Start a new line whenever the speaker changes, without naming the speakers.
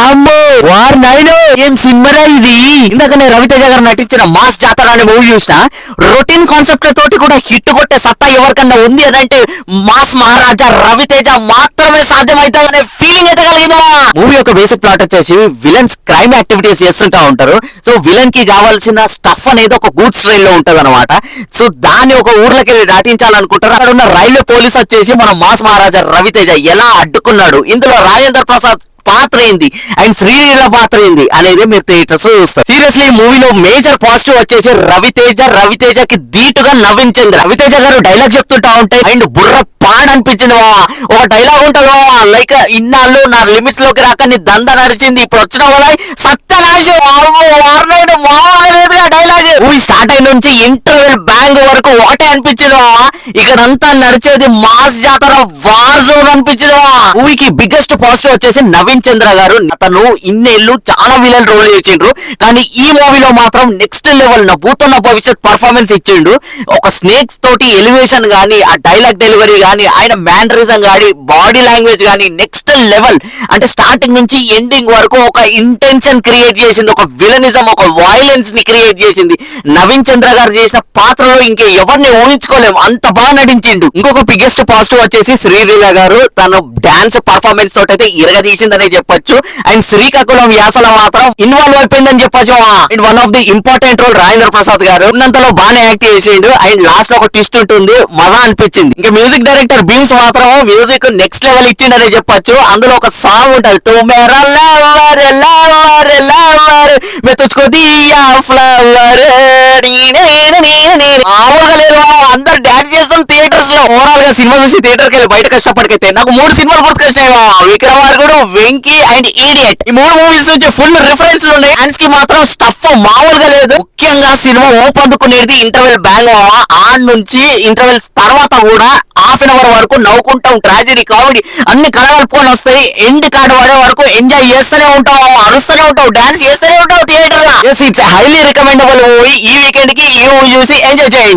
వామ్మో వార్ నాయనో ఏం సినిమారా ఇది. ఇందాక నేను రవితేజ గారు నటించిన మాస్ జాతర అనే మూవీ చూసిన. రొటీన్ కాన్సెప్ట్ తోటి కూడా హిట్ కొట్టే సత్తా ఎవరికన్నా ఉంది అని అంటే మాస్ మహారాజా రవితేజ మాత్రమే సాధ్యమైతే అనే ఫీలింగ్ అయితే కలిగిందా. మూవీ యొక్క బేసిక్ ప్లాట్ వచ్చేసి విలన్స్ క్రైమ్ యాక్టివిటీస్ చేస్తుంటా ఉంటారు. సో విలన్ కి కావాల్సిన స్టఫ్ అనేది ఒక గూడ్స్ ట్రైన్ లో ఉంటది అనమాట. సో దాన్ని ఒక ఊర్లోకి దాటించాలనుకుంటారు. అక్కడ ఉన్న రైల్వే పోలీస్ వచ్చేసి మన మాస్ మహారాజా రవితేజ ఎలా అడ్డుకున్నాడు, ఇందులో రాజేంద్ర ప్రసాద్ పాత్ర ఏంది అండ్ శ్రీలీల పాత్ర ఏంది అనేది మీరు థియేటర్స్ లో చూస్తారు. సీరియస్లీ మూవీలో మేజర్ పాజిటివ్ వచ్చేసి రవితేజకి ధీటుగా నవ్వించింది. రవితేజ గారు డైలాగ్ చెప్తుంటా ఉంటే అండ్ బుర్ర పాడనిపించింది. ఒక డైలాగ్ ఉంటది లైక్ ఇన్నాళ్ళు నా లిమిట్స్ లోకి రాక నీ దంద నడిచింది, ఇప్పుడు వచ్చిన వాళ్ళ డైలాగ్. మూవీ స్టార్ట్ అయిన నుంచి ఇంటర్వెల్ బ్యాంగ్ వరకు ఒకటే అనిపించింది. ఇక్కడంతా నడిచేది మాస్ జాతర వార్ జోన్ అనిపించింది. మూవీకి బిగ్గెస్ట్ పాజిటివ్ వచ్చేసి నవీన్ చంద్ర గారు. అతను ఇన్నేళ్ళు చాలా విలన్ రోల్ చేసిండ్రు, కానీ ఈ మూవీలో మాత్రం నెక్స్ట్ లెవెల్ నవ్వుతున్న భవిష్యత్ పర్ఫార్మెన్స్ ఇచ్చిండు. ఒక స్నేక్స్ తోటి ఎలివేషన్ గానీ, ఆ డైలాగ్ డెలివరీ గానీ, ఆయన మ్యానరిజం గానీ, బాడీ లాంగ్వేజ్ గానీ నెక్స్ట్ లెవెల్. అంటే స్టార్టింగ్ నుంచి ఎండింగ్ వరకు ఒక ఇంటెన్షన్ క్రియేట్ చేసింది, ఒక విలనిజం, ఒక వైలెన్స్ ని క్రియేట్ చేసింది. నవీన్ చంద్ర గారు చేసిన పాత్రలో ఇంకే ఎవరిని ఊహించుకోలేము, అంత బాగా నటించిండు. ఇంకొక బిగ్గెస్ట్ పాజిటివ్ వచ్చేసి శ్రీలీల గారు. తను డాన్స్ పర్ఫార్మెన్స్ తోటి అయితే ఇరగదీసిందనే చెప్పొచ్చు. అండ్ శ్రీకాకుళం యాసలో మాత్రం ఇన్వాల్వ్ అయిపోయిందని చెప్పొచ్చు. And one of the important role Rajendra Prasad గారు ఉన్నంతలో బాగానే యాక్ట్ చేసిండు. అండ్ లాస్ట్ లో ఒక ట్విస్ట్ ఉంటుంది, మజా అనిపించింది. ఇంకా మ్యూజిక్ డైరెక్టర్ బీమ్స్ మాత్రం మ్యూజిక్ నెక్స్ట్ లెవెల్ ఇచ్చిందనే చెప్పొచ్చు. అందులో ఒక సాంగ్ ఉంటది, తో మేరా లవర్ లవర్ లవర్ మే తుజ్కో దియా ఫ్లవర్. అందరు డాన్స్ చేస్తాం థియేటర్స్ లో. ఓవరాల్ గా సినిమా చూసి థియేటర్ కి వెళ్ళి బయట కష్టపడికైతే నాకు 3 సినిమాలు గుర్తుకొచ్చాయి. విక్రమార్కుడు, వెంకీ అండ్ ఈడియట్. ఈ 3 మూవీస్ నుంచి ఫుల్ రిఫరెన్స్ లు ఉన్నాయి. డాన్స్ కి మాత్రం స్టఫ్ మామూలుగా లేదు. ముఖ్యంగా సినిమా ఓపందుకునేది ఇంటర్వెల్ బ్యాంగ్. ఆడ్ నుంచి ఇంటర్వెల్ తర్వాత కూడా హాఫ్ అన్ అవర్ వరకు నవ్వుకుంటాం, ట్రాజెడీ కామెడీ అన్ని కలగలుపుకొని వస్తాయి. ఎండ్ కార్డ్ పడే వరకు ఎంజాయ్ చేస్తూనే ఉంటాం, అరుస్తూనే ఉంటాం, డాన్స్ చేస్తూనే ఉంటాం థియేటర్ లో. It's highly recommendable movie. ఈ వీకెండ్ కి ఈ మూవీ చూసి ఎంజాయ్ చేయండి.